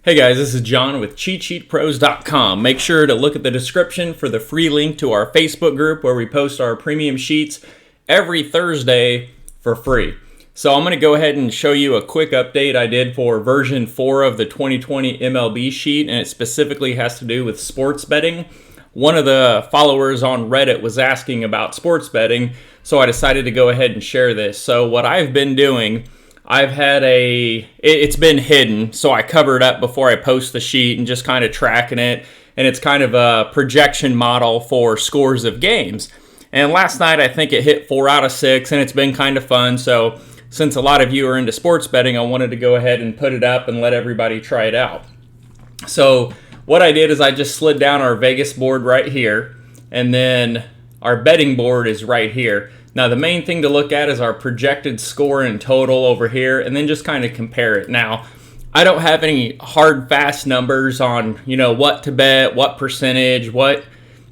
Hey guys, this is John with CheatSheetPros.com. Make sure to look at the description for the free link to our Facebook group where we post our premium sheets every Thursday for free. So I'm going to go ahead and show you a quick update I did for version 4 of the 2020 MLB sheet, and it specifically has to do with sports betting. One of the followers on Reddit was asking about sports betting, so I decided to go ahead and share this. So what I've been doing, it's been hidden, so I cover it up before I post the sheet and just kind of tracking it. And it's kind of a projection model for scores of games. And last night, I think it hit 4 out of 6, and it's been kind of fun. So since a lot of you are into sports betting, I wanted to go ahead and put it up and let everybody try it out. So what I did is I just slid down our Vegas board right here, and then our betting board is right here. Now, the main thing to look at is our projected score in total over here, and then just kind of compare it. Now, I don't have any hard, fast numbers on, what to bet, what percentage, what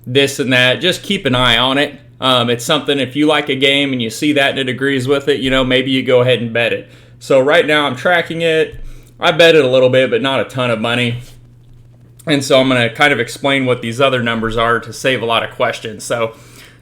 this and that. Just keep an eye on it. It's something, if you like a game and you see that and it agrees with it, maybe you go ahead and bet it. So right now I'm tracking it. I bet it a little bit, but not a ton of money. And so I'm going to kind of explain what these other numbers are to save a lot of questions. So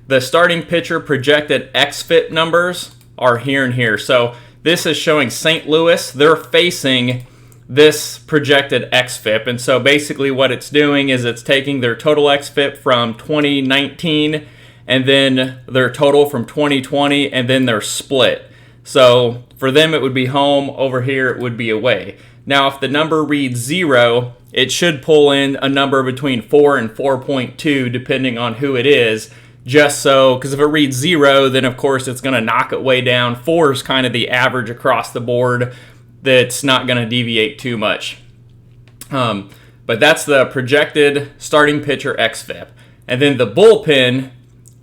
the starting pitcher projected xFIP numbers are here and here. So this is showing St. Louis. They're facing this projected xFIP. And so basically what it's doing is it's taking their total xFIP from 2019 and then their total from 2020 and then their split. So for them it would be home. Over here it would be away. Now if the number reads 0, it should pull in a number between 4 and 4.2 depending on who it is. Just so, because if it reads 0, then of course it's going to knock it way down. 4 is kind of the average across the board that's not going to deviate too much. But that's the projected starting pitcher xFIP. And then the bullpen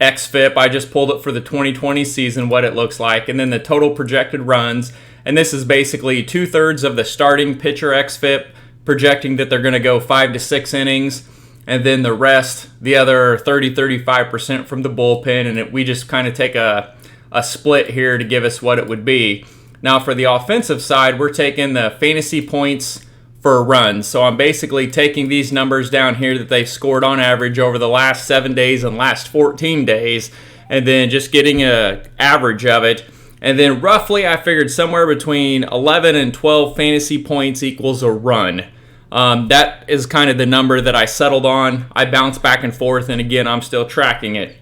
xFIP, I just pulled it for the 2020 season, what it looks like. And then the total projected runs. And this is basically 2/3 of the starting pitcher xFIP, projecting that they're going to go 5 to 6 innings. And then the rest, the other 30-35% from the bullpen, and we just kind of take a split here to give us what it would be. Now for the offensive side, we're taking the fantasy points for runs. So I'm basically taking these numbers down here that they've scored on average over the last 7 days and last 14 days, and then just getting an average of it. And then roughly I figured somewhere between 11 and 12 fantasy points equals a run. That is kind of the number that I settled on. I bounce back and forth, and again, I'm still tracking it.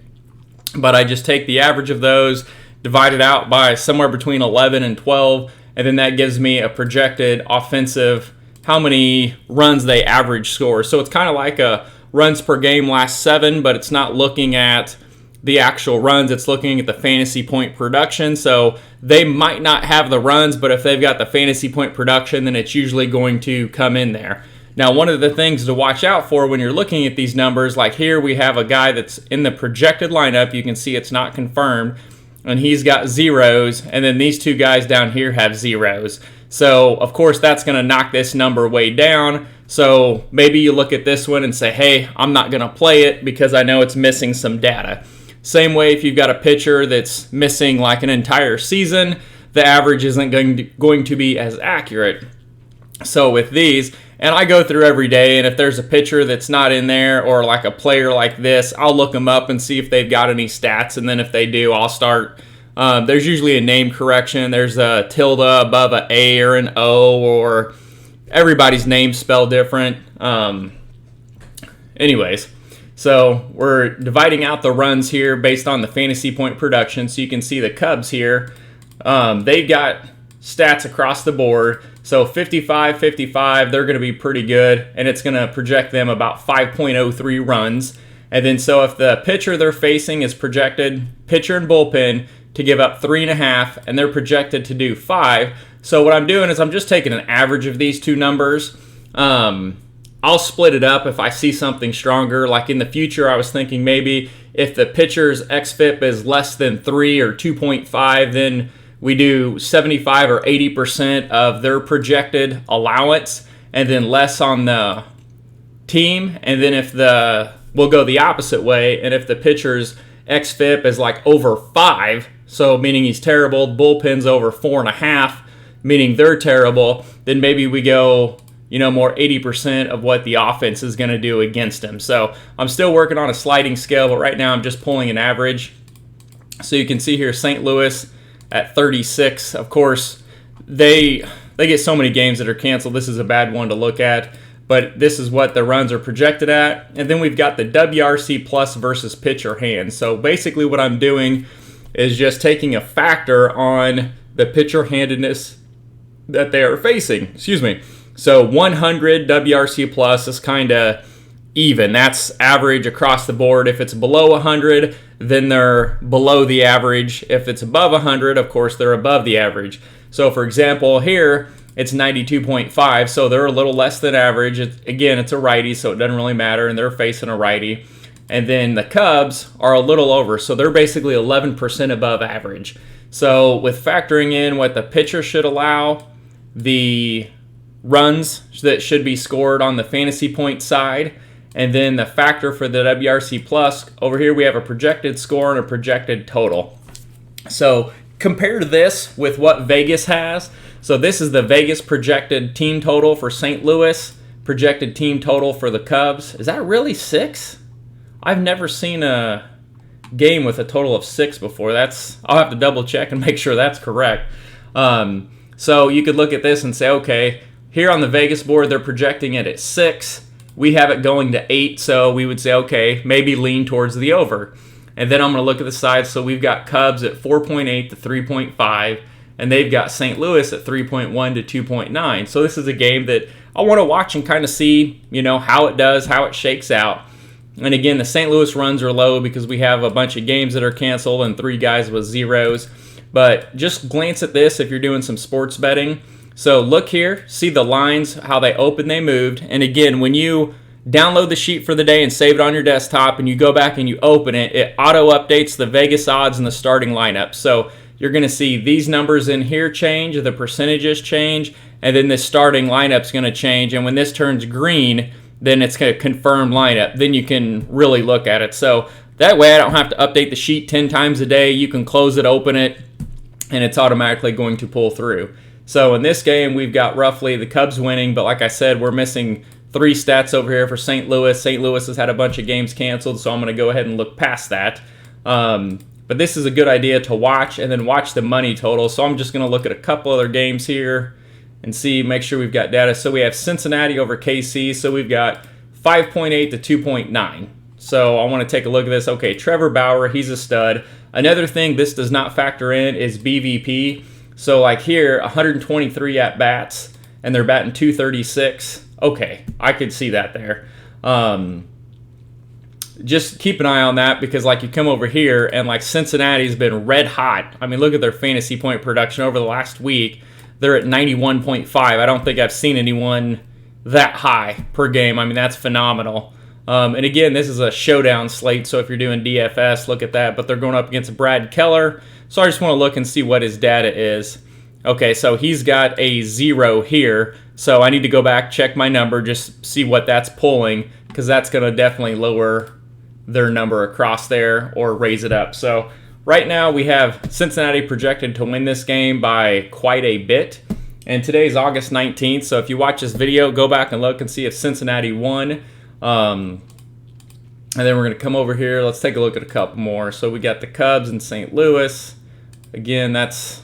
But I just take the average of those, divide it out by somewhere between 11 and 12, and then that gives me a projected offensive, how many runs they average score. So it's kind of like a runs per game last 7, but it's not looking at the actual runs, it's looking at the fantasy point production. So they might not have the runs, but if they've got the fantasy point production, then it's usually going to come in there. Now, one of the things to watch out for when you're looking at these numbers, like here we have a guy that's in the projected lineup. You can see it's not confirmed, and he's got 0s, and then these 2 guys down here have 0s. So, of course, that's going to knock this number way down. So maybe you look at this one and say, hey, I'm not going to play it because I know it's missing some data. Same way if you've got a pitcher that's missing like an entire season, the average isn't going to be as accurate. So with these, and I go through every day, and if there's a pitcher that's not in there or like a player like this, I'll look them up and see if they've got any stats, and then if they do, I'll start. There's usually a name correction. There's a tilde above an A or an O, or everybody's name spelled different. Anyways. So we're dividing out the runs here based on the fantasy point production. So you can see the Cubs here. They've got stats across the board. So 55, 55, they're going to be pretty good. And it's going to project them about 5.03 runs. And then so if the pitcher they're facing is projected, pitcher and bullpen, to give up 3.5, and they're projected to do 5. So what I'm doing is I'm just taking an average of these 2 numbers. I'll split it up if I see something stronger. Like in the future, I was thinking maybe if the pitcher's xFIP is less than 3 or 2.5, then we do 75 or 80% of their projected allowance, and then less on the team. And then we'll go the opposite way, and if the pitcher's xFIP is like over 5, so meaning he's terrible, bullpen's over 4.5, meaning they're terrible, then maybe we go more 80% of what the offense is going to do against him. So I'm still working on a sliding scale, but right now I'm just pulling an average. So you can see here St. Louis at 36. Of course, they get so many games that are canceled. This is a bad one to look at, but this is what the runs are projected at. And then we've got the WRC plus versus pitcher hand. So basically what I'm doing is just taking a factor on the pitcher handedness that they are facing. Excuse me. So 100 WRC plus is kind of even. That's average across the board. If it's below 100, then they're below the average. If it's above 100, of course, they're above the average. So for example, here it's 92.5, so they're a little less than average. Again, it's a righty, so it doesn't really matter, and they're facing a righty. And then the Cubs are a little over, so they're basically 11% above average. So with factoring in what the pitcher should allow, the runs that should be scored on the fantasy point side, and then the factor for the WRC plus, over here we have a projected score and a projected total. So compare this with what Vegas has. So this is the Vegas projected team total for St. Louis, projected team total for the Cubs. Is that really 6? I've never seen a game with a total of 6 before. I'll have to double check and make sure that's correct. So you could look at this and say, okay, here on the Vegas board, they're projecting it at 6. We have it going to 8, so we would say, okay, maybe lean towards the over. And then I'm going to look at the side. So we've got Cubs at 4.8 to 3.5, and they've got St. Louis at 3.1 to 2.9. So this is a game that I want to watch and kind of see, how it does, how it shakes out. And again, the St. Louis runs are low because we have a bunch of games that are canceled and 3 guys with zeros. But just glance at this if you're doing some sports betting. So look here, see the lines, how they opened, they moved. And again, when you download the sheet for the day and save it on your desktop and you go back and you open it, it auto-updates the Vegas odds and the starting lineup. So you're going to see these numbers in here change, the percentages change, and then the starting lineup's going to change. And when this turns green, then it's a confirmed lineup. Then you can really look at it. So that way I don't have to update the sheet 10 times a day. You can close it, open it, and it's automatically going to pull through. So in this game, we've got roughly the Cubs winning, but like I said, we're missing 3 stats over here for St. Louis. St. Louis has had a bunch of games canceled, so I'm going to go ahead and look past that. But this is a good idea to watch, and then watch the money total. So I'm just going to look at a couple other games here and make sure we've got data. So we have Cincinnati over KC, so we've got 5.8 to 2.9. So I want to take a look at this. Okay, Trevor Bauer, he's a stud. Another thing this does not factor in is BVP. So like here, 123 at-bats, and they're batting 236. Okay, I could see that there. Just keep an eye on that because like you come over here and like Cincinnati's been red hot. I mean, look at their fantasy point production over the last week. They're at 91.5. I don't think I've seen anyone that high per game. I mean, that's phenomenal. And again, this is a showdown slate, so if you're doing DFS, look at that. But they're going up against Brad Keller. So I just want to look and see what his data is. Okay, so he's got a 0 here. So I need to go back, check my number, just see what that's pulling, because that's going to definitely lower their number across there or raise it up. So right now we have Cincinnati projected to win this game by quite a bit. And today's August 19th, so if you watch this video, go back and look and see if Cincinnati won. And then we're going to come over here. Let's take a look at a couple more. So we got the Cubs and St. Louis. Again, that's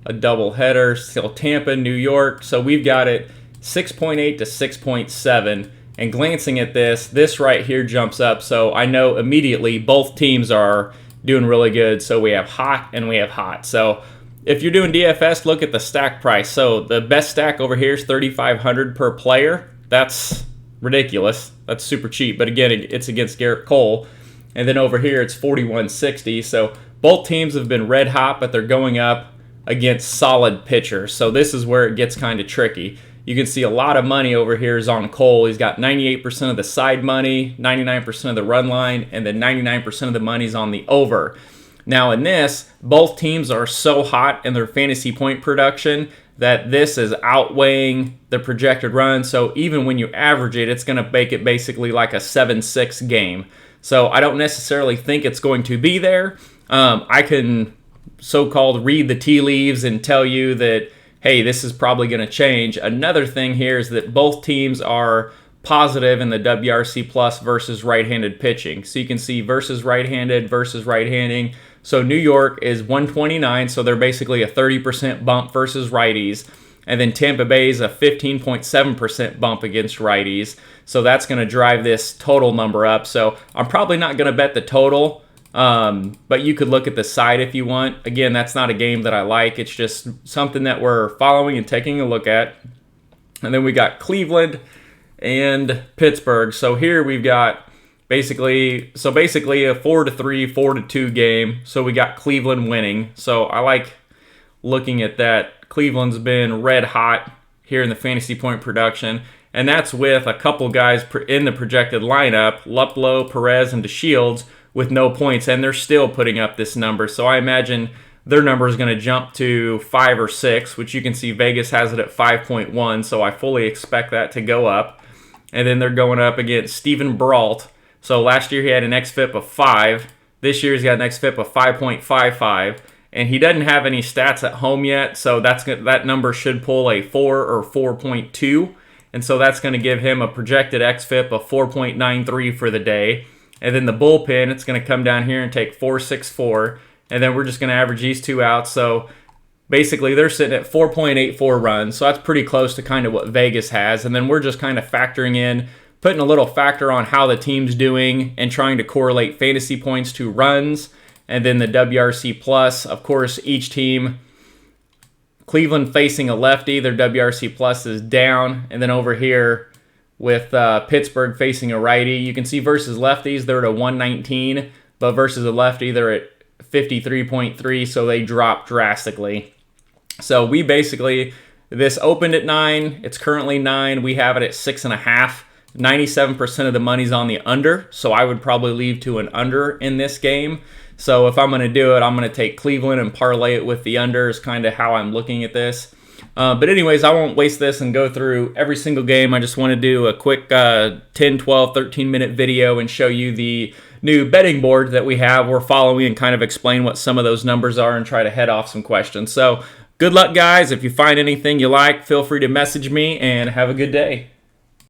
a double header. Still Tampa, New York. So we've got it 6.8 to 6.7. And glancing at this right here jumps up. So I know immediately both teams are doing really good. So we have hot and we have hot. So if you're doing DFS, look at the stack price. So the best stack over here is $3,500 per player. That's ridiculous. That's super cheap. But again, it's against Garrett Cole. And then over here, it's $4,160. So both teams have been red hot, but they're going up against solid pitchers. So this is where it gets kind of tricky. You can see a lot of money over here is on Cole. He's got 98% of the side money, 99% of the run line, and then 99% of the money's on the over. Now in this, both teams are so hot in their fantasy point production that this is outweighing the projected run. So even when you average it, it's going to make it basically like a 7-6 game. So I don't necessarily think it's going to be there. I can so-called read the tea leaves and tell you that hey, this is probably going to change. Another thing here is that both teams are positive in the WRC plus versus right-handed pitching. So you can see versus right-handed versus right-handing. So New York is 129, so they're basically a 30% bump versus righties. And then Tampa Bay is a 15.7% bump against righties. So that's going to drive this total number up. So I'm probably not going to bet the total, but you could look at the side if you want. Again, that's not a game that I like. It's just something that we're following and taking a look at. And then we got Cleveland and Pittsburgh. So here we've got basically a 4-3, 4-2 game. So we got Cleveland winning. So I like looking at that. Cleveland's been red hot here in the fantasy point production, and that's with a couple guys in the projected lineup, Luplow, Perez, and DeShields, with no points, and they're still putting up this number. So I imagine their number is going to jump to 5 or 6, which you can see Vegas has it at 5.1, so I fully expect that to go up. And then they're going up against Steven Brault. So last year he had an xFIP of 5. This year he's got an xFIP of 5.55. And he doesn't have any stats at home yet, so that number should pull a 4 or 4.2. And so that's going to give him a projected xFIP of 4.93 for the day. And then the bullpen, it's going to come down here and take 4.64. And then we're just going to average these two out. So basically they're sitting at 4.84 runs. So that's pretty close to kind of what Vegas has. And then we're just kind of factoring in, putting a little factor on how the team's doing and trying to correlate fantasy points to runs. And then the WRC plus, of course, each team, Cleveland facing a lefty, their WRC plus is down. And then over here with Pittsburgh facing a righty, you can see versus lefties, they're at a 119, but versus a lefty, they're at 53.3, so they drop drastically. So we basically, this opened at 9, it's currently 9, we have it at 6.5. 97% of the money's on the under, so I would probably leave to an under in this game. So if I'm going to do it, I'm going to take Cleveland and parlay it with the under is kind of how I'm looking at this. But anyways, I won't waste this and go through every single game. I just want to do a quick 10, 12, 13-minute video and show you the new betting board that we have. We're following and kind of explain what some of those numbers are and try to head off some questions. So good luck, guys. If you find anything you like, feel free to message me and have a good day.